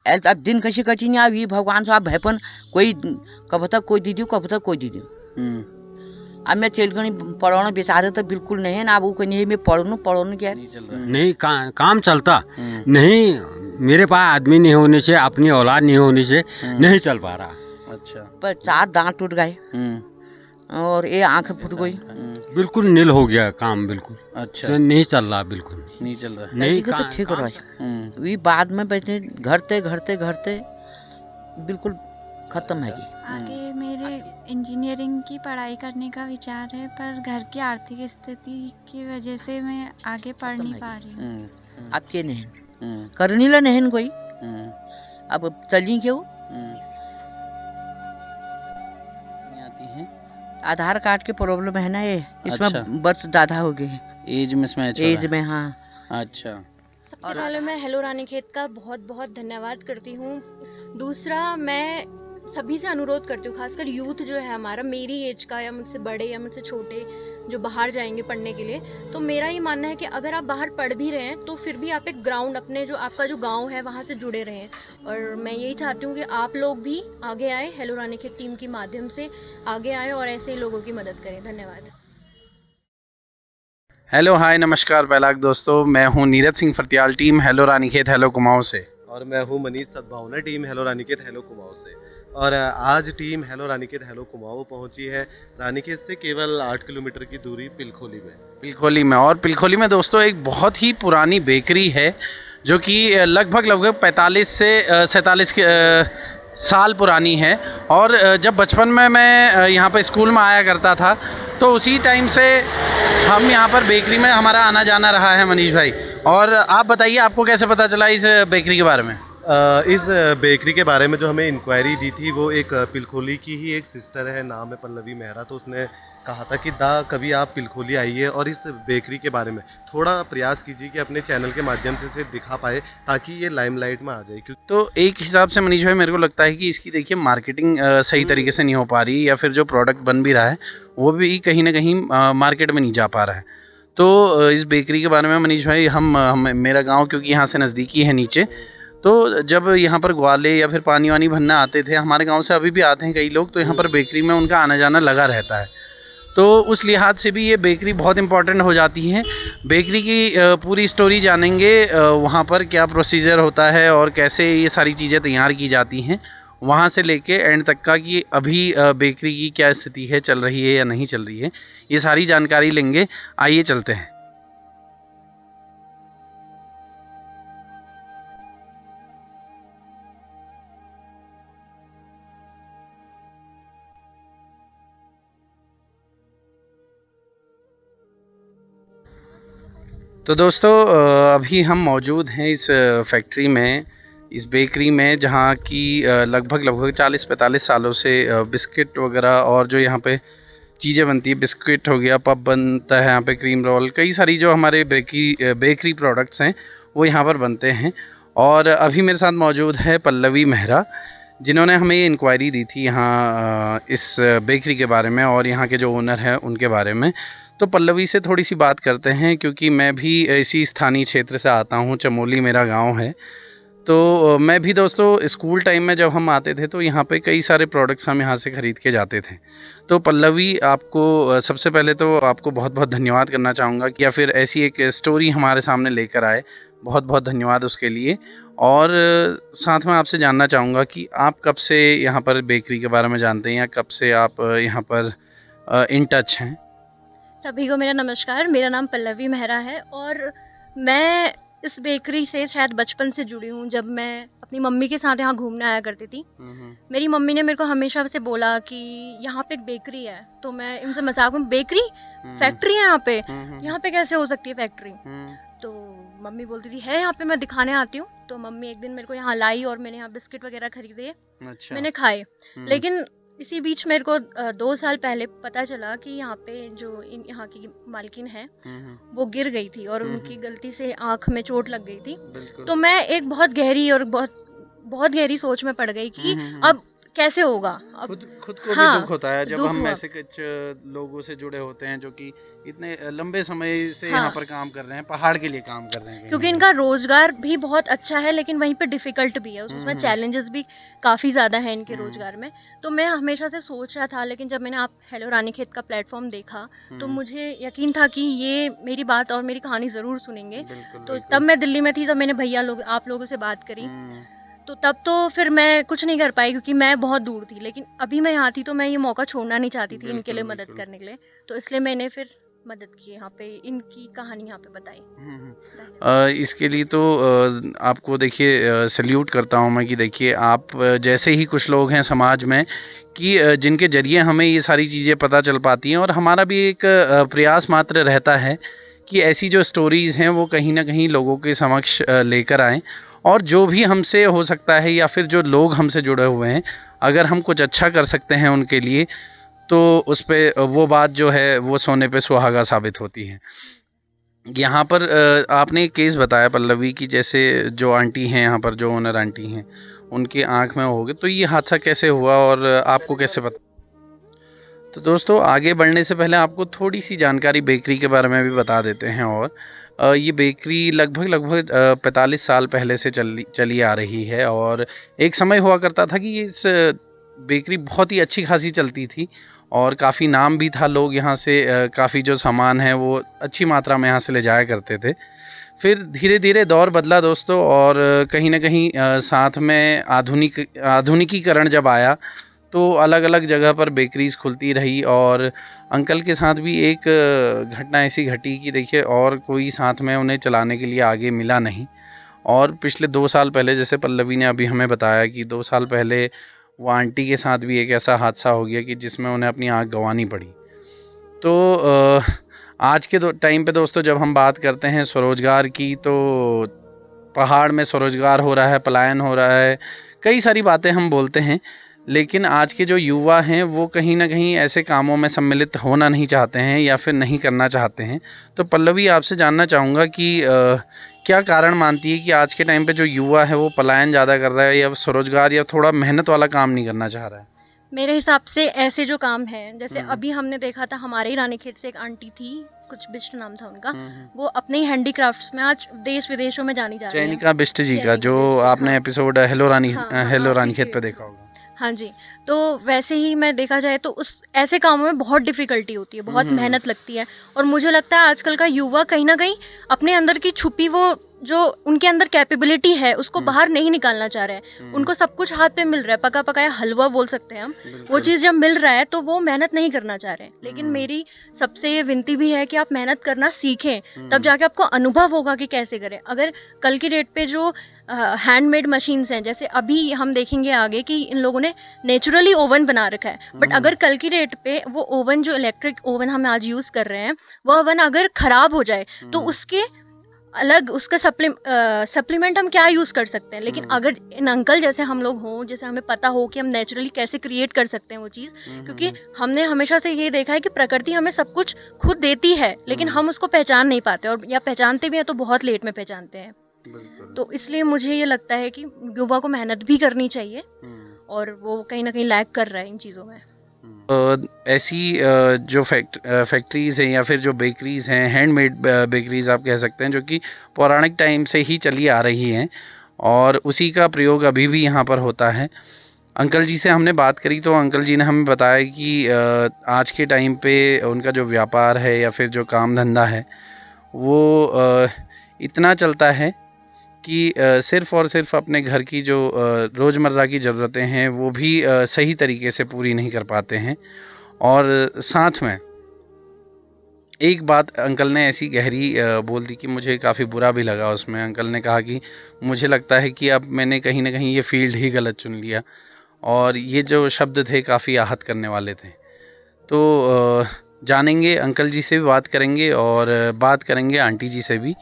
अब दिन कशी कठीण यावी भगवान साहब है पण कोई कब तक कोई दीदी कब तक कोई दीदी अब मैं चेलगणी पढ़ाना बेचारे तो बिल्कुल नहीं है ना। अब वो कहीं मैं पढ़ूँ क्या नहीं चल रहा है। नहीं काम चलता नहीं। मेरे पास आदमी नहीं होने से, अपनी औलाद नहीं होने से नहीं चल पा रहा। अच्छा। पर 4 दांत टूट गए और ये आंख फूट गई। बिल्कुल नील हो गया काम, बिल्कुल। अच्छा। तो नहीं चल रहा, बिल्कुल नहीं चल रहा है। नहीं तो ठीक हो वी बाद में बैठे घरते घरते घरते बिल्कुल खत्म है। आगे मेरे इंजीनियरिंग की पढ़ाई करने का विचार है, पर घर की आर्थिक स्थिति की वजह से मैं आगे पढ़ नहीं पा रही हूँ। आपके नहीं करनी ला नहीं कोई। अब चली क्यों आती है। आधार कार्ड के प्रॉब्लम है ना, ये इसमें अच्छा। वर्ष ज़्यादा हो गए हैं एज मिसमैच एज में। हाँ अच्छा। सबसे पहले मैं हेलो रानीखेत का बहुत बहुत धन्यवाद करती हूँ। दूसरा, मैं सभी से अनुरोध करती हूँ, खासकर यूथ जो है हमारा, मेरी एज का या मुझसे बड़े या मुझसे छोटे जो बाहर जाएंगे पढ़ने के लिए, तो मेरा ये मानना है कि अगर आप बाहर पढ़ भी रहे हैं तो फिर भी आप एक ग्राउंड अपने जो आपका जो गांव है वहाँ से जुड़े रहें। और मैं यही चाहती हूँ कि आप लोग भी आगे आए, हेलो रानीखेत टीम के माध्यम से आगे आए और ऐसे ही लोगों की मदद करें। धन्यवाद। हेलो हाय नमस्कार बैलाग दोस्तों, मैं हूँ Neeraj Singh Phartiyal, team hello Ranikhet hello Kumaon से। और मैं हूँ Manish Sadbhavna, team hello Ranikhet hello Kumaon से। और आज team hello Ranikhet hello Kumaon पहुँची है रानीखेत से केवल 8 किलोमीटर की दूरी पिलखोली में। और पिलखोली में दोस्तों एक बहुत ही पुरानी बेकरी है जो कि लगभग 45 से 47 साल पुरानी है। और जब बचपन में मैं यहाँ पर स्कूल में आया करता था तो उसी टाइम से हम यहाँ पर बेकरी में हमारा आना जाना रहा है मनीष भाई। और आप बताइए, आपको कैसे पता चला इस बेकरी के बारे में? इस बेकरी के बारे में जो हमें इंक्वायरी दी थी वो एक पिलखोली की ही एक सिस्टर है, नाम है पल्लवी मेहरा। तो उसने कहा था कि कभी आप पिलखोली आइए और इस बेकरी के बारे में थोड़ा प्रयास कीजिए कि अपने चैनल के माध्यम से इसे दिखा पाए ताकि ये लाइमलाइट में आ जाए। क्योंकि तो एक हिसाब से मनीष भाई मेरे को लगता है कि इसकी देखिए मार्केटिंग सही तरीके से नहीं हो पा रही, या फिर जो प्रोडक्ट बन भी रहा है वो भी कहीं ना कहीं मार्केट में नहीं जा पा रहा है। तो इस बेकरी के बारे में मनीष भाई, हम मेरा गाँव क्योंकि यहाँ से नज़दीकी है नीचे, तो जब यहाँ पर ग्वाले या फिर पानी वानी भरने आते थे, हमारे गांव से अभी भी आते हैं कई लोग, तो यहाँ पर बेकरी में उनका आना जाना लगा रहता है। तो उस लिहाज से भी ये बेकरी बहुत इंपॉर्टेंट हो जाती है। बेकरी की पूरी स्टोरी जानेंगे, वहाँ पर क्या प्रोसीजर होता है और कैसे ये सारी चीज़ें तैयार की जाती हैं, वहाँ से लेके एंड तक का कि अभी बेकरी की क्या स्थिति है, चल रही है या नहीं चल रही है, ये सारी जानकारी लेंगे। आइए चलते हैं। तो दोस्तों अभी हम मौजूद हैं इस फैक्ट्री में, इस बेकरी में, जहाँ की लगभग 40-45 सालों से बिस्किट वगैरह और जो यहाँ पे चीज़ें बनती है, बिस्किट हो गया, पब बनता है यहाँ पे, क्रीम रोल, कई सारी जो हमारे बेकरी प्रोडक्ट्स हैं वो यहाँ पर बनते हैं। और अभी मेरे साथ मौजूद है पल्लवी मेहरा, जिन्होंने हमें ये इंक्वायरी दी थी यहाँ इस बेकरी के बारे में और यहाँ के जो ओनर हैं उनके बारे में। तो पल्लवी से थोड़ी सी बात करते हैं, क्योंकि मैं भी इसी स्थानीय क्षेत्र से आता हूँ, चमोली मेरा गांव है। तो मैं भी दोस्तों स्कूल टाइम में जब हम आते थे तो यहाँ पे कई सारे प्रोडक्ट्स हम यहाँ से ख़रीद के जाते थे। तो पल्लवी, आपको सबसे पहले तो आपको बहुत बहुत धन्यवाद करना चाहूँगा कि या फिर ऐसी एक स्टोरी हमारे सामने लेकर आए, बहुत बहुत धन्यवाद उसके लिए। और साथ में आपसे जानना चाहूँगा कि आप कब से यहाँ पर बेकरी के बारे में जानते हैं, या कब से आप यहाँ पर इन टच हैं? सभी को मेरा नमस्कार, मेरा नाम पल्लवी मेहरा है और मैं इस बेकरी से शायद बचपन से जुड़ी हूँ। जब मैं अपनी मम्मी के साथ यहाँ घूमने आया करती थी, मेरी मम्मी ने मेरे को हमेशा से बोला कि यहाँ पे एक बेकरी है। तो मैं इनसे मजाक में, बेकरी फैक्ट्री है यहाँ पे कैसे हो सकती है फैक्ट्री? तो मम्मी बोलती थी है यहाँ पे, मैं दिखाने आती हूँ। तो मम्मी एक दिन मेरे को यहाँ लाई और मैंने यहाँ बिस्किट वगैरह खरीदे। अच्छा। मैंने खाए। लेकिन इसी बीच मेरे को 2 साल पहले पता चला कि यहाँ पे जो यहाँ की मालकिन है वो गिर गई थी और उनकी गलती से आँख में चोट लग गई थी। तो मैं एक बहुत गहरी और बहुत गहरी सोच में पड़ गई कि अब कैसे होगा अब। खुद को हाँ, भी दुख होता है जब दुख हम हुआ। ऐसे कुछ लोगों से जुड़े होते हैं जो कि इतने लंबे समय से हाँ। यहाँ पर काम कर रहे हैं, पहाड़ के लिए काम कर रहे हैं कहीं क्योंकि ना इनका रोजगार भी बहुत अच्छा है, लेकिन वहीं पे डिफिकल्ट भी है, उसमें चैलेंजेस भी काफ़ी ज़्यादा है इनके रोजगार में। तो मैं हमेशा से सोच रहा था, लेकिन जब मैंने आप हेलो रानीखेत का प्लेटफॉर्म देखा तो मुझे यकीन था कि ये मेरी बात और मेरी कहानी ज़रूर सुनेंगे। बिल्कुल तो बिल्कुल। तब मैं दिल्ली में थी, तब मैंने भैया लोग आप लोगों से बात करी। तो तब तो फिर मैं कुछ नहीं कर पाई क्योंकि मैं बहुत दूर थी, लेकिन अभी मैं यहाँ थी तो मैं ये मौका छोड़ना नहीं चाहती थी इनके लिए बिल्कुल, मदद बिल्कुल। करने के लिए। तो इसलिए मैंने फिर मदद की यहाँ पे, इनकी कहानी यहाँ पे बताई। इसके लिए तो आपको देखिए सल्यूट करता हूँ मैं कि देखिए आप जैसे ही कुछ लोग हैं समाज में कि जिनके ज़रिए हमें ये सारी चीज़ें पता चल पाती हैं, और हमारा भी एक प्रयास मात्र रहता है कि ऐसी जो स्टोरीज़ हैं वो कहीं ना कहीं लोगों के समक्ष लेकर आएँ, और जो भी हमसे हो सकता है या फिर जो लोग हमसे जुड़े हुए हैं, अगर हम कुछ अच्छा कर सकते हैं उनके लिए, तो उस पे वो बात जो है वो सोने पे सुहागा साबित होती है। यहाँ पर आपने एक केस बताया पल्लवी की, जैसे जो आंटी हैं यहाँ पर, जो ओनर आंटी हैं, उनकी आंख में हो गए, तो ये हादसा कैसे हुआ और आपको कैसे पता? तो दोस्तों आगे बढ़ने से पहले आपको थोड़ी सी जानकारी बेकरी के बारे में भी बता देते हैं। और ये बेकरी लगभग 45 साल पहले से चली आ रही है, और एक समय हुआ करता था कि ये इस बेकरी बहुत ही अच्छी खासी चलती थी और काफ़ी नाम भी था, लोग यहाँ से काफ़ी जो सामान है वो अच्छी मात्रा में यहाँ से ले जाया करते थे। फिर धीरे धीरे दौर बदला दोस्तों, और कहीं ना कहीं साथ में आधुनिकीकरण जब आया तो अलग अलग जगह पर बेकरीज़ खुलती रही। और अंकल के साथ भी एक घटना ऐसी घटी कि देखिए और कोई साथ में उन्हें चलाने के लिए आगे मिला नहीं। और पिछले 2 साल पहले, जैसे पल्लवी ने अभी हमें बताया कि 2 साल पहले वो आंटी के साथ भी एक ऐसा हादसा हो गया कि जिसमें उन्हें अपनी आँख गंवानी पड़ी। तो आज के टाइम पे दोस्तों जब हम बात करते हैं स्वरोजगार की, तो पहाड़ में स्वरोजगार हो रहा है, पलायन हो रहा है, कई सारी बातें हम बोलते हैं, लेकिन आज के जो युवा हैं वो कहीं ना कहीं ऐसे कामों में सम्मिलित होना नहीं चाहते हैं या फिर नहीं करना चाहते हैं। तो पल्लवी आपसे जानना चाहूँगा कि क्या कारण मानती है कि आज के टाइम पे जो युवा है वो पलायन ज़्यादा कर रहा है, या स्वरोजगार या थोड़ा मेहनत वाला काम नहीं करना चाह रहा है? मेरे हिसाब से ऐसे जो काम हैं, जैसे अभी हमने देखा था हमारे ही रानीखेत से एक आंटी थी, कुछ बिष्ट नाम था उनका, वो अपने ही हैंडीक्राफ्ट्स में आज देश विदेशों में जानी जा रही है। चैनिका बिष्ट जी का, चैनिका जो बिष्ट, आपने हाँ। एपिसोड हेलो रानीखेत पे देखा होगा। हाँ जी, तो वैसे ही मैं देखा जाए तो उस ऐसे कामों में बहुत डिफ़िकल्टी होती है, बहुत मेहनत लगती है। और मुझे लगता है आजकल का युवा कहीं न कहीं अपने अंदर की छुपी वो जो उनके अंदर कैपेबिलिटी है उसको बाहर नहीं निकालना चाह रहे हैं। उनको सब कुछ हाथ पे मिल रहा है, पका-पकाया हलवा बोल सकते हैं हम। वो चीज़ जब मिल रहा है तो वो मेहनत नहीं करना चाह रहे हैं। लेकिन मेरी सबसे ये विनती भी है कि आप मेहनत करना सीखें, तब जाके आपको अनुभव होगा कि कैसे करें। अगर कल की डेट पे जो हैंडमेड मशीन्स हैं, जैसे अभी हम देखेंगे आगे कि इन लोगों ने नेचुरली ओवन बना रखा है, बट अगर कल की डेट पे वो ओवन, जो इलेक्ट्रिक ओवन हम आज यूज़ कर रहे हैं, वो ओवन अगर ख़राब हो जाए तो उसके अलग उसका सप्लीमेंट हम क्या यूज़ कर सकते हैं। लेकिन अगर इन अंकल जैसे हम लोग हों, जैसे हमें पता हो कि हम नेचुरली कैसे क्रिएट कर सकते हैं वो चीज़, क्योंकि हमने हमेशा से ये देखा है कि प्रकृति हमें सब कुछ खुद देती है, लेकिन हम उसको पहचान नहीं पाते, और या पहचानते भी हैं तो बहुत लेट में पहचानते हैं। तो इसलिए मुझे ये लगता है कि युवा को मेहनत भी करनी चाहिए, और वो कहीं ना कहीं लैग कर रहा है इन चीज़ों में। ऐसी जो फैक्ट्रीज़ हैं या फिर जो बेकरीज़ हैं, हैंडमेड बेकरीज़ आप कह सकते हैं, जो कि पौराणिक टाइम से ही चली आ रही हैं, और उसी का प्रयोग अभी भी यहाँ पर होता है। अंकल जी से हमने बात करी तो अंकल जी ने हमें बताया कि आज के टाइम पे उनका जो व्यापार है या फिर जो काम धंधा है वो इतना चलता है कि सिर्फ़ और सिर्फ अपने घर की जो रोज़मर्रा की ज़रूरतें हैं वो भी सही तरीके से पूरी नहीं कर पाते हैं। और साथ में एक बात अंकल ने ऐसी गहरी बोल दी कि मुझे काफ़ी बुरा भी लगा उसमें। अंकल ने कहा कि मुझे लगता है कि अब मैंने कहीं ना कहीं ये फ़ील्ड ही गलत चुन लिया, और ये जो शब्द थे काफ़ी आहत करने वाले थे। तो जानेंगे, अंकल जी से भी बात करेंगे और बात करेंगे आंटी जी से भी।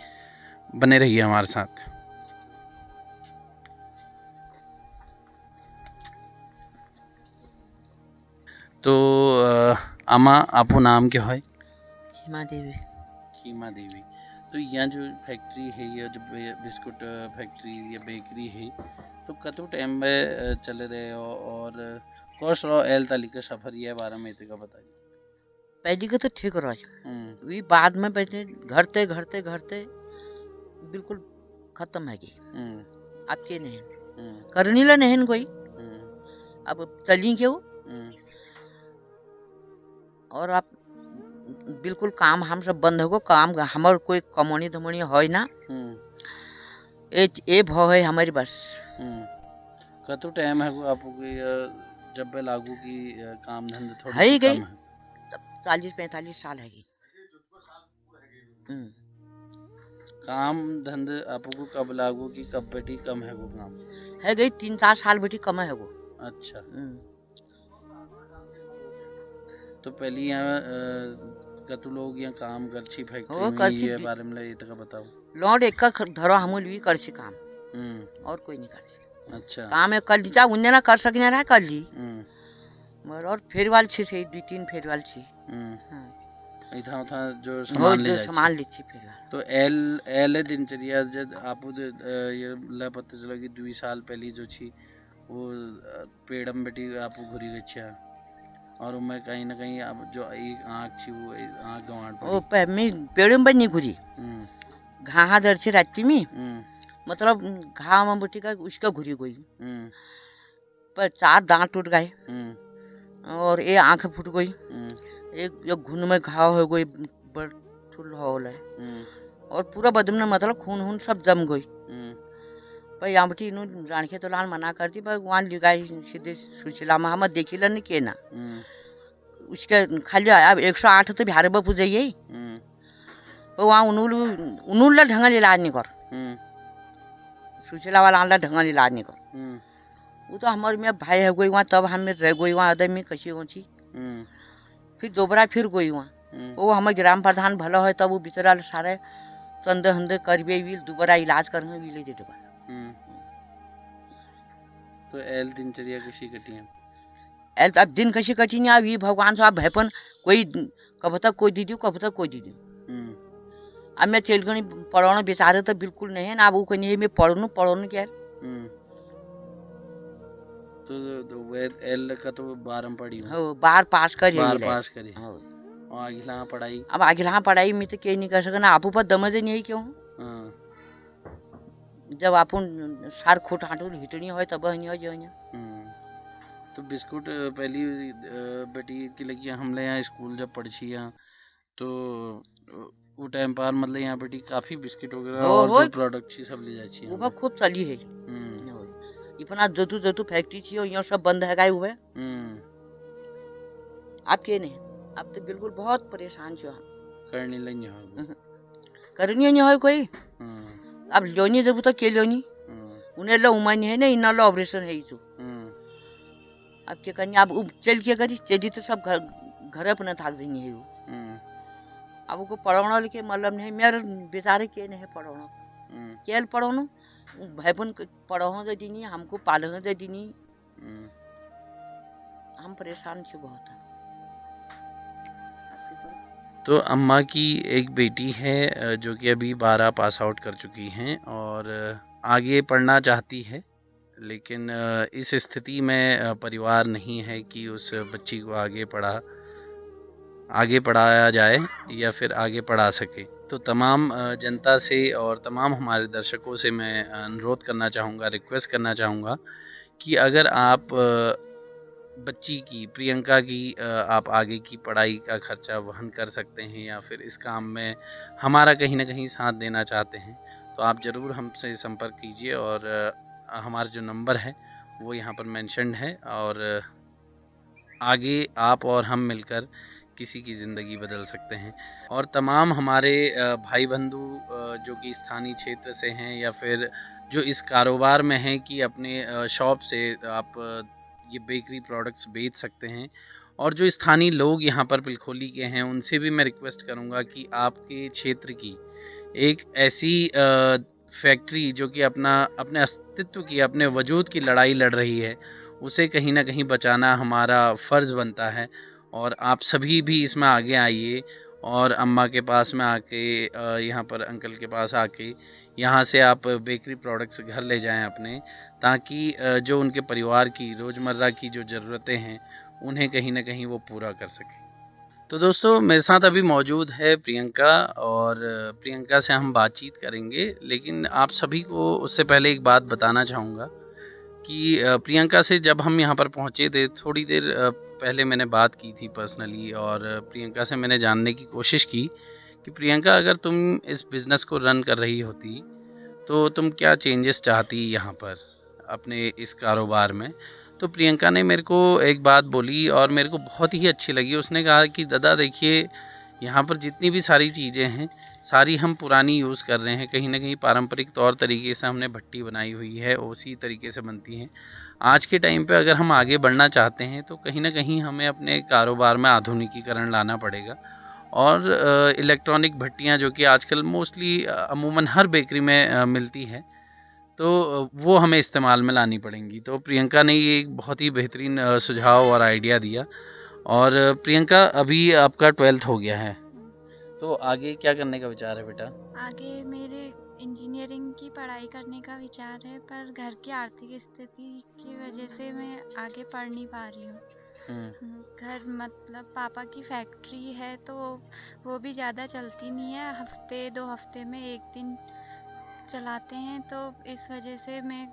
बने रहिए हमारे साथ। तो आमा आपको नाम क्या है? खीमा देवी। खीमा देवी। तो यहाँ जो फैक्ट्री है, या जो बिस्कुट फैक्ट्री या बेकरी है, तो कतु टाइम में चले रहे हो और कोस रो एल तालिका सफर ये बारे में इतका बताइए। पहली के तो ठीक रहा वी बाद में बैठे घरते घरते घरते बिल्कुल खत्म है कि आपके नहीं करनी ला नहीं कोई अब चली क्यों और आप बिल्कुल काम हम सब बंद हो गो काम हमार कोई कमौनी धमौनी हो ना ए भाव है हमारी बस। कतु टाइम है आपको जब पे लागू की काम धंधे थोड़ा है ही गई 40-45 साल है काम धंधे आपको कब लागू की कब बेटी कम है वो काम है गई 3-4 साल बेटी कम है वो। अच्छा तो पहले यहाँ कतु लोग यहाँ काम करछी फैक्ट्री में ये बारे में ये तक बताओ। लौट एक का धरो हमूल भी कर सी काम और कोई नहीं कर सी। अच्छा काम है कर लीजा उन्ने ना कर सकने रहा कर ली मगर और फेरवाल छी से 2-3 फेरवाल छी इधर उधर जो सामान ले छी फेरवाल तो एल दिनचर्या जब आपको ये ला पता चला कि 2 साल पहले जो छी वो पेड़म बेटी आपको घुरी गई और मैं कहीं ना कहीं अब जो एक आँख छी वो आँख गंवाट ओ पे मैं पेड़म बनी घुरी घाहा दर से राती में मतलब घाव में बेटी का उसका घुरी गई पर 4 दांत टूट गए और ये आँख फूट गई एक घुन में घाव हो गई बड़ ठुल होल है और पूरा बदन में मतलब खून सब जम गई पर यहाँ बेटी इनू रानखे तो लाल मना करती पर वहाँ लिगाई सीधे सुशीला में हम देखी लन के ना उसके खाली अब 108 तो बिहार बापू जाइए तो वहाँ उनुल ढंगल इलाज नहीं कर सुशीला वाला आंला ढंगल इलाज नहीं कर वो तो हमारे में भाई है गई वहाँ तब हमें रह गई वहाँ अदर में कसी गई फिर दोबारा फिर गई वहाँ वो हमारे ग्राम प्रधान भला है तब वो बेचारा सारे चंदे हंदे करवे भी दोबारा इलाज करने भी ले दे दोबारा। तो एल दिनचर्या कशी कटी है एल अब दिन कशी कटी नहीं अभी भगवान से आप भैपन कोई कब तक कोई दीदी कब तक कोई दीदी अब मैं चल गई पढ़ाना बेचारे तो बिल्कुल नहीं है ना अब वो कोई नहीं मैं पढ़ू क्या तो एल का तो 12 पढ़ी हो बाहर पास करी और आगे पढ़ाई अब आगे पढ़ाई में तो कहीं नहीं कर सकना आपू पर दमज नहीं क्यों जब अपन सार खोट हाटू हिटनी हो तब नहीं हो जो तो बिस्कुट पहली बेटी की लगी हमले यहाँ स्कूल जब पढ़ी यहाँ तो वो टाइम पर मतलब यहाँ बेटी काफी बिस्किट वगैरह और जो प्रोडक्ट छी सब ले जाई छी वो खूब चली है इतना जतु फैक्ट्री छी यहाँ सब बंद है गाय हुए आप के नहीं आप तो बिल्कुल बहुत परेशान छो करने लगी हो करनी नहीं हो कोई अब लोनी जब तो के लोनी उन्हें लो उमा नहीं है ना इन्ना लो ऑपरेशन है इसो अब क्या करनी अब चल के करी चली तो सब घर अपना थाक देनी है वो अब को पढ़ाना लिखे मतलब नहीं मेरे बेचारे के नहीं पढ़ाना केल पढ़ाना भाईपन पढ़ाना दे दीनी हमको पालना दे दीनी हम परेशान छे बहुत। तो अम्मा की एक बेटी है जो कि अभी 12 पास आउट कर चुकी हैं और आगे पढ़ना चाहती है लेकिन इस स्थिति में परिवार नहीं है कि उस बच्ची को आगे पढ़ाया जाए या फिर आगे पढ़ा सके। तो तमाम जनता से और तमाम हमारे दर्शकों से मैं अनुरोध करना चाहूँगा, रिक्वेस्ट करना चाहूँगा कि अगर आप बच्ची की प्रियंका की आप आगे की पढ़ाई का खर्चा वहन कर सकते हैं या फिर इस काम में हमारा कहीं ना कहीं साथ देना चाहते हैं तो आप ज़रूर हमसे संपर्क कीजिए और हमारा जो नंबर है वो यहाँ पर मेंशन्ड है और आगे आप और हम मिलकर किसी की ज़िंदगी बदल सकते हैं। और तमाम हमारे भाई बंधु जो कि स्थानीय क्षेत्र से हैं या फिर जो इस कारोबार में हैं कि अपने शॉप से आप ये बेकरी प्रोडक्ट्स बेच सकते हैं और जो स्थानीय लोग यहाँ पर पिलखोली के हैं उनसे भी मैं रिक्वेस्ट करूँगा कि आपके क्षेत्र की एक ऐसी फैक्ट्री जो कि अपने अस्तित्व की अपने वजूद की लड़ाई लड़ रही है उसे कहीं ना कहीं बचाना हमारा फ़र्ज़ बनता है और आप सभी भी इसमें आगे आइए और अम्मा के पास में आके यहाँ पर अंकल के पास आके यहाँ से आप बेकरी प्रोडक्ट्स घर ले जाएं अपने, ताकि जो उनके परिवार की रोज़मर्रा की जो ज़रूरतें हैं उन्हें कहीं ना कहीं वो पूरा कर सकें। तो दोस्तों मेरे साथ अभी मौजूद है प्रियंका, और प्रियंका से हम बातचीत करेंगे, लेकिन आप सभी को उससे पहले एक बात बताना चाहूँगा कि प्रियंका से जब हम यहाँ पर पहुँचे थे थोड़ी देर पहले मैंने बात की थी पर्सनली, और प्रियंका से मैंने जानने की कोशिश की कि प्रियंका अगर तुम इस बिज़नेस को रन कर रही होती तो तुम क्या चेंजेस चाहती यहाँ पर अपने इस कारोबार में। तो प्रियंका ने मेरे को एक बात बोली और मेरे को बहुत ही अच्छी लगी। उसने कहा कि दादा देखिए, यहाँ पर जितनी भी सारी चीज़ें हैं सारी हम पुरानी यूज़ कर रहे हैं, कहीं ना कहीं पारंपरिक तौर तरीके से हमने भट्टी बनाई हुई है, उसी तरीके से बनती हैं। आज के टाइम पे अगर हम आगे बढ़ना चाहते हैं तो कहीं ना कहीं हमें अपने कारोबार में आधुनिकीकरण लाना पड़ेगा, और इलेक्ट्रॉनिक भट्टियाँ जो कि आजकल मोस्टली अमूमन हर बेकरी में मिलती है, तो वो हमें इस्तेमाल में लानी पड़ेंगी। तो प्रियंका ने ये एक बहुत ही बेहतरीन सुझाव और आइडिया दिया। और प्रियंका अभी आपका 12th हो गया है, तो आगे क्या करने का विचार है बेटा? आगे मेरे इंजीनियरिंग की पढ़ाई करने का विचार है, पर घर की आर्थिक स्थिति की वजह से मैं आगे पढ़ नहीं पा रही हूँ। घर मतलब पापा की फैक्ट्री है तो वो भी ज़्यादा चलती नहीं है, हफ्ते 2 हफ्ते में 1 दिन चलाते हैं, तो इस वजह से मैं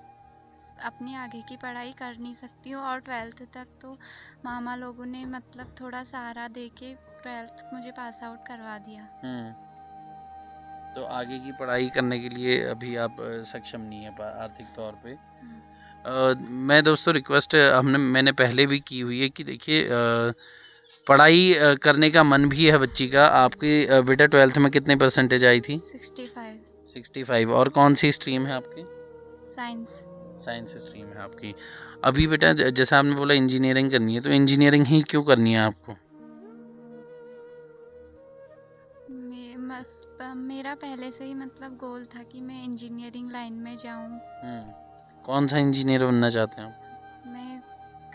अपनी आगे की पढ़ाई कर नहीं सकती हूँ। और 12th तक तो मामा लोगों ने मतलब थोड़ा सहारा दे के 12th मुझे पास आउट करवा दिया। तो आगे की पढ़ाई करने के लिए अभी आप सक्षम नहीं है आर्थिक तौर पे। मैं दोस्तों रिक्वेस्ट मैंने पहले भी की हुई है कि देखिए, पढ़ाई करने का मन भी है बच्ची का। आपकी बेटा 12th में कितने परसेंटेज आई थी? 65। और कौन सी स्ट्रीम है आपकी? साइंस स्ट्रीम है आपकी। अभी बेटा जैसा आपने बोला इंजीनियरिंग करनी है, तो इंजीनियरिंग ही क्यों करनी है आपको? मेरा पहले से ही मतलब गोल था कि मैं इंजीनियरिंग लाइन में जाऊं। कौन सा इंजीनियर बनना चाहते हैं आप? मैं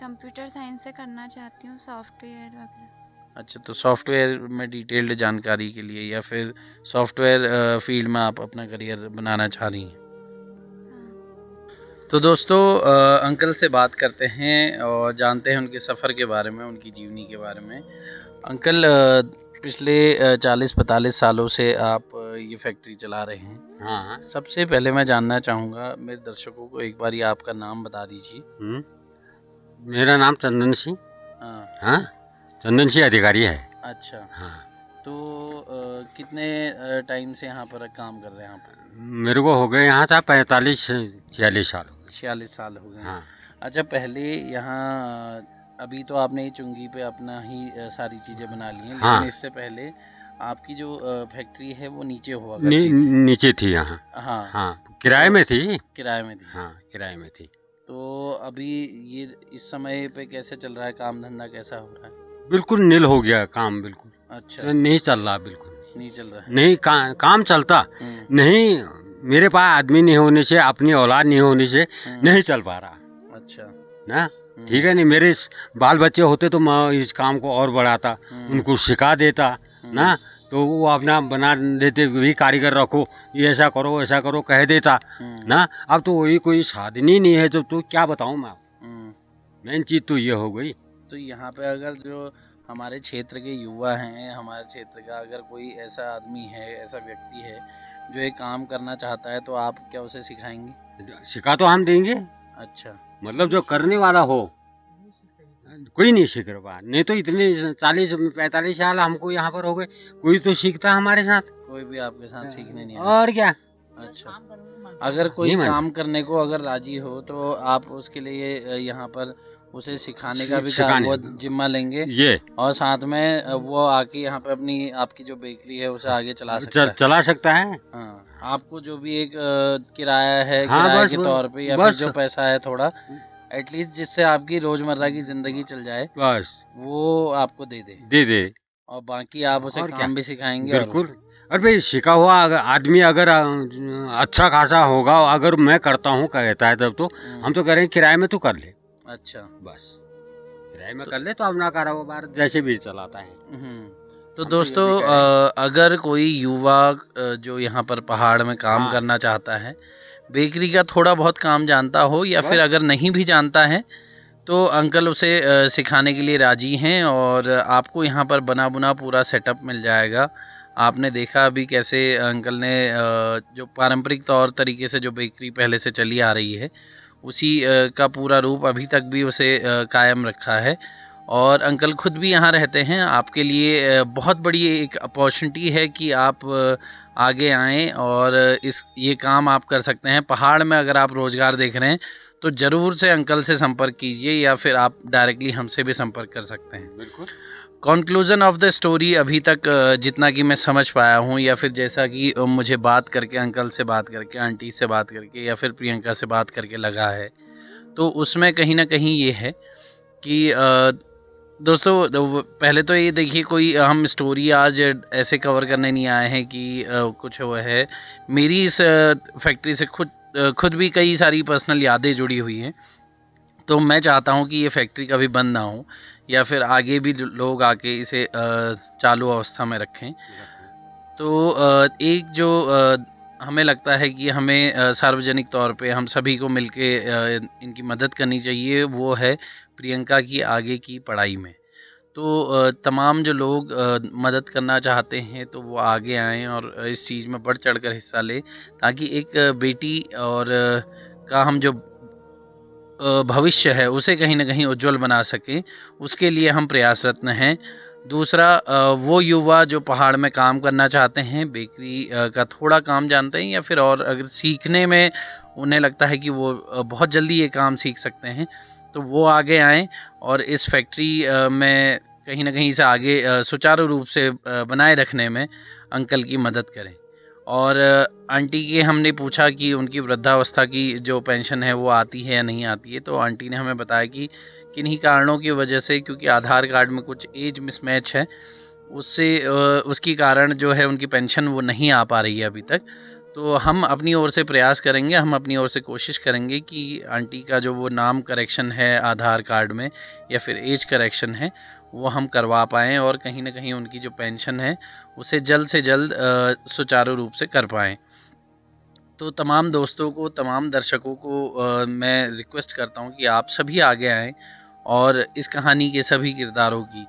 कंप्यूटर साइंस से करना चाहती हूँ, सॉफ्टवेयर वगैरह। अच्छा, तो सॉफ्टवेयर में डिटेल्ड जानकारी के लिए या फिर सॉफ्टवेयर फील्ड में आप अपना करियर बनाना चाह रही हैं? तो दोस्तों अंकल से बात करते हैं और जानते हैं उनके सफ़र के बारे में, उनकी जीवनी के बारे में। अंकल, पिछले 40-45 सालों से आप ये फैक्ट्री चला रहे हैं। हाँ। सबसे पहले मैं जानना चाहूँगा, मेरे दर्शकों को एक बार ये आपका नाम बता दीजिए। मेरा नाम चंदन सिंह। हाँ, चंदन सिंह अधिकारी है। अच्छा। हाँ। तो कितने टाइम से यहाँ पर काम कर रहे हैं यहाँ पर? मेरे को हो गए यहाँ से 45-46 साल हो गए। 46 साल हो गए। हाँ। अच्छा, पहले यहाँ अभी तो आपने चुंगी पे अपना ही सारी चीज़ें बना ली हैं, लेकिन हाँ। इससे पहले आपकी जो फैक्ट्री है वो नीचे हुआ नी, करती थी। नीचे थी यहाँ। हाँ। हाँ, किराए में थी। किराए में थी। हाँ, किराए में थी। तो अभी ये इस समय पे कैसे चल रहा है, काम धंधा कैसा हो रहा है? बिल्कुल नील हो गया काम, बिल्कुल। अच्छा, नहीं चल रहा, बिल्कुल नहीं चल रहा है। नहीं। काम चलता नहीं, मेरे पास आदमी नहीं होने से, अपनी औलाद नहीं होने से नहीं चल पा रहा। अच्छा ना, ठीक है। नहीं, मेरे बाल बच्चे होते तो मैं इस काम को और बढ़ाता, उनको सिखा देता ना, तो वो अपना बना देते, वही कारीगर रखो, ये ऐसा करो ऐसा करो कह देता ना। अब तो वही कोई साधन ही नहीं है, तो क्या बताऊँ मैं। मेन चीज़ तो ये हो गई। तो यहाँ पे अगर जो हमारे क्षेत्र के युवा हैं, हमारे क्षेत्र का अगर कोई ऐसा आदमी है, ऐसा व्यक्ति है जो एक काम करना चाहता है, तो आप क्या उसे सिखाएंगे? सिखा तो हम देंगे। अच्छा, मतलब जो करने वाला हो, कोई नहीं सीख रहा। नहीं तो इतने 40-45 साल हमको यहाँ पर हो गए, कोई तो सीखता हमारे साथ। कोई भी आपके साथ सीखने नहीं आया? और क्या। अच्छा, अगर कोई काम करने को अगर राजी हो तो आप उसके लिए यहाँ पर उसे सिखाने का भी वो जिम्मा लेंगे ये, और साथ में वो आके यहाँ पे अपनी आपकी जो बेकरी है उसे आगे चला सकता है। हाँ, आपको जो भी एक किराया है, हाँ, किराए बस के तौर पे या फिर जो पैसा है थोड़ा एटलीस्ट जिससे आपकी रोजमर्रा की जिंदगी चल जाए, बस वो आपको दे दे और बाकी आप उसे काम भी सिखाएंगे। बिल्कुल। और भाई सीखा हुआ आदमी अगर अच्छा खासा होगा, अगर मैं करता हूँ कहता है, तब तो हम तो करेंगे किराए में, तो कर ले। अच्छा, बस किराए में कर ले तो अपना कारोबार जैसे भी चलाता है। तो दोस्तों अगर कोई युवा जो यहाँ पर पहाड़ में काम करना चाहता है, बेकरी का थोड़ा बहुत काम जानता हो या फिर अगर नहीं भी जानता है तो अंकल उसे सिखाने के लिए राजी हैं और आपको यहाँ पर बना बुना पूरा सेटअप मिल जाएगा। आपने देखा अभी कैसे अंकल ने जो पारंपरिक तौर तरीके से जो बेकरी पहले से चली आ रही है उसी का पूरा रूप अभी तक भी उसे कायम रखा है। और अंकल खुद भी यहाँ रहते हैं। आपके लिए बहुत बड़ी एक अपॉर्चुनिटी है कि आप आगे आएँ और ये काम आप कर सकते हैं। पहाड़ में अगर आप रोज़गार देख रहे हैं तो ज़रूर से अंकल से संपर्क कीजिए या फिर आप डायरेक्टली हमसे भी संपर्क कर सकते हैं। बिल्कुल। कंक्लूजन ऑफ द स्टोरी अभी तक जितना कि मैं समझ पाया हूँ या फिर जैसा कि मुझे बात करके, अंकल से बात करके, आंटी से बात करके या फिर प्रियंका से बात करके लगा है, तो उसमें कहीं ना कहीं ये है कि दोस्तों पहले तो ये देखिए, कोई हम स्टोरी आज ऐसे कवर करने नहीं आए हैं कि कुछ वो है। मेरी इस फैक्ट्री से खुद भी कई सारी पर्सनल यादें जुड़ी हुई हैं। तो मैं चाहता हूँ कि ये फैक्ट्री कभी बंद ना हो या फिर आगे भी लोग आके इसे चालू अवस्था में रखें। तो एक जो हमें लगता है कि हमें सार्वजनिक तौर पे हम सभी को मिलके इनकी मदद करनी चाहिए, वो है प्रियंका की आगे की पढ़ाई में। तो तमाम जो लोग मदद करना चाहते हैं तो वो आगे आएँ और इस चीज़ में बढ़ चढ़कर हिस्सा लें, ताकि एक बेटी और का हम जो भविष्य है उसे कहीं ना कहीं उज्जवल बना सकें, उसके लिए हम प्रयासरत हैं। दूसरा, वो युवा जो पहाड़ में काम करना चाहते हैं, बेकरी का थोड़ा काम जानते हैं या फिर और अगर सीखने में उन्हें लगता है कि वो बहुत जल्दी ये काम सीख सकते हैं, तो वो आगे आएँ और इस फैक्ट्री में कहीं ना कहीं इसे आगे सुचारू रूप से बनाए रखने में अंकल की मदद करें। और आंटी के हमने पूछा कि उनकी वृद्धावस्था की जो पेंशन है वो आती है या नहीं आती है, तो आंटी ने हमें बताया कि किन्हीं कारणों की वजह से, क्योंकि आधार कार्ड में कुछ एज मिसमैच है, उससे उसकी कारण जो है उनकी पेंशन वो नहीं आ पा रही है अभी तक। तो हम अपनी ओर से प्रयास करेंगे, हम अपनी ओर से कोशिश करेंगे कि आंटी का जो वो नाम करेक्शन है आधार कार्ड में या फिर एज करेक्शन है वो हम करवा पाएँ और कहीं ना कहीं उनकी जो पेंशन है उसे जल्द से जल्द सुचारू रूप से कर पाएँ। तो तमाम दोस्तों को, तमाम दर्शकों को मैं रिक्वेस्ट करता हूँ कि आप सभी आगे आएँ और इस कहानी के सभी किरदारों की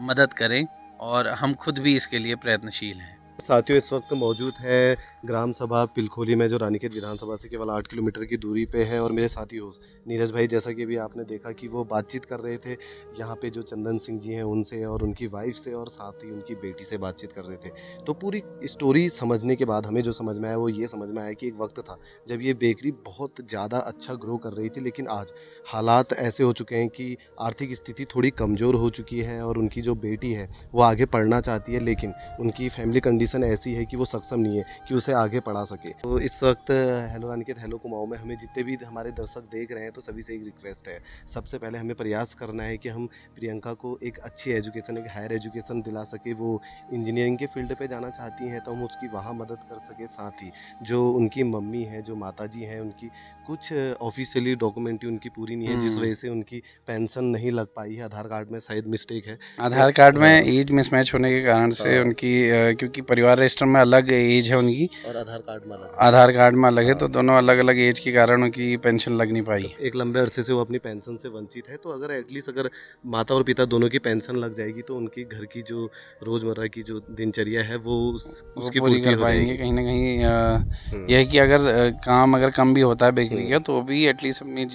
मदद करें और हम खुद भी इसके लिए प्रयत्नशील हैं। साथियों, इस वक्त मौजूद है ग्राम सभा पिलखोली में, जो रानीखेत विधानसभा से केवल 8 किलोमीटर की दूरी पे है। और मेरे साथी होस्ट नीरज भाई, जैसा कि अभी आपने देखा कि वो बातचीत कर रहे थे यहाँ पे जो चंदन सिंह जी हैं उनसे और उनकी वाइफ से, और साथ ही उनकी बेटी से बातचीत कर रहे थे। तो पूरी स्टोरी समझने के बाद हमें जो समझ में आया वो ये समझ में आया कि एक वक्त था जब ये बेकरी बहुत ज़्यादा अच्छा ग्रो कर रही थी, लेकिन आज हालात ऐसे हो चुके हैं कि आर्थिक स्थिति थोड़ी कमज़ोर हो चुकी है और उनकी जो बेटी है वो आगे पढ़ना चाहती है, लेकिन उनकी फैमिली कंडीशन ऐसी है कि वो सक्षम नहीं है कि उसे आगे पढ़ा सके। तो इस वक्त हेलो रानीखेत, हेलो कुमाऊं में हमें जितने भी हमारे दर्शक देख रहे हैं, तो सभी से एक रिक्वेस्ट है, सबसे पहले हमें प्रयास करना है कि हम प्रियंका को एक अच्छी एजुकेशन, एक हायर एजुकेशन दिला सके। वो इंजीनियरिंग के फील्ड पे जाना चाहती हैं तो हम उसकी वहाँ मदद कर सके। साथ ही जो उनकी मम्मी है, जो माताजी हैं, उनकी कुछ ऑफिशियली डॉक्यूमेंट्री उनकी पूरी नहीं है, जिस वजह से उनकी पेंशन नहीं लग पाई है। आधार कार्ड में शायद मिस्टेक है, आधार कार्ड में एज मिसमैच होने के कारण से उनकी क्योंकि परिवार रजिस्टर में अलग एज है उनकी और आधार कार्ड में अलग आधार कार्ड में अलग है, तो दोनों अलग अलग एज के कारण उनकी पेंशन लग नहीं पाई। एक लंबे अरसे से वो अपनी पेंशन से वंचित है। तो अगर एटलीस्ट अगर माता और पिता दोनों की पेंशन लग जाएगी तो उनकी घर की जो रोज़मर्रा की जो दिनचर्या है वो उसकी पूरी कर पाएंगे। कहीं ना कहीं यह है कि अगर काम अगर कम भी होता है बेकरी का, तो भी एटलीस्ट अपनी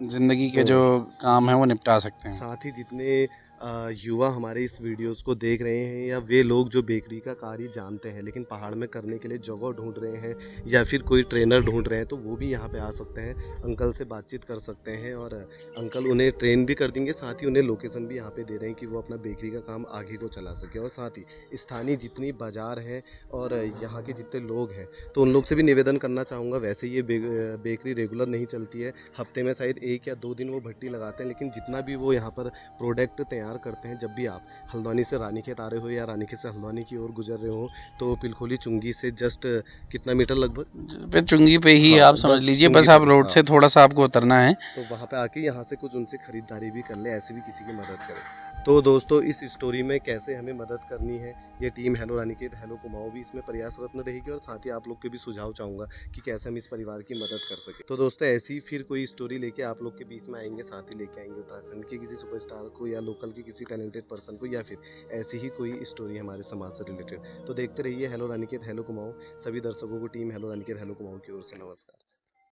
ज़िंदगी के जो काम है वो निपटा सकते हैं। साथ ही जितने युवा हमारे इस वीडियोस को देख रहे हैं या वे लोग जो बेकरी का कार्य जानते हैं लेकिन पहाड़ में करने के लिए जगह ढूंढ रहे हैं या फिर कोई ट्रेनर ढूंढ रहे हैं, तो वो भी यहाँ पे आ सकते हैं, अंकल से बातचीत कर सकते हैं और अंकल उन्हें ट्रेन भी कर देंगे। साथ ही उन्हें लोकेशन भी यहाँ पे दे रहे हैं कि वो अपना बेकरी का काम आगे को चला सके। और साथ ही स्थानीय जितनी बाज़ार है और यहाँ के जितने लोग हैं, तो उन लोग से भी निवेदन करना चाहूँगा। वैसे ये बेकरी रेगुलर नहीं चलती है, हफ्ते में शायद 1 या 2 दिन वो भट्टी लगाते हैं, लेकिन जितना भी वो यहाँ पर प्रोडक्ट तैयार करते हैं, जब भी आप हल्द्वानी से रानीखेत आ रहे हो या रानीखेत से हल्द्वानी की ओर गुजर रहे हो, तो पिलखोली चुंगी से जस्ट कितना मीटर लगभग चुंगी पे ही आप समझ लीजिए, बस आप रोड से थोड़ा सा आपको उतरना है, तो वहाँ पे आके यहाँ से कुछ उनसे खरीदारी भी कर ले, ऐसे भी किसी की मदद करें। तो दोस्तों इस स्टोरी में कैसे हमें मदद करनी है, ये टीम हेलो रानीकेत हेलो कुमाऊं भी इसमें प्रयासरत्न रहेगी, और साथ ही आप लोग के भी सुझाव चाहूँगा कि कैसे हम इस परिवार की मदद कर सकें। तो दोस्तों ऐसी फिर कोई स्टोरी लेके आप लोग के बीच में आएंगे, साथ ही लेके आएंगे उत्तराखंड के किसी सुपरस्टार को या लोकल के किसी टैलेंटेड पर्सन को, या फिर ऐसी ही कोई स्टोरी हमारे समाज से रिलेटेड। तो देखते रहिए हेलो रानीकेत हेलो कुमाऊं। सभी दर्शकों को टीम हेलो रानीकेत हेलो कुमाऊं की ओर से नमस्कार।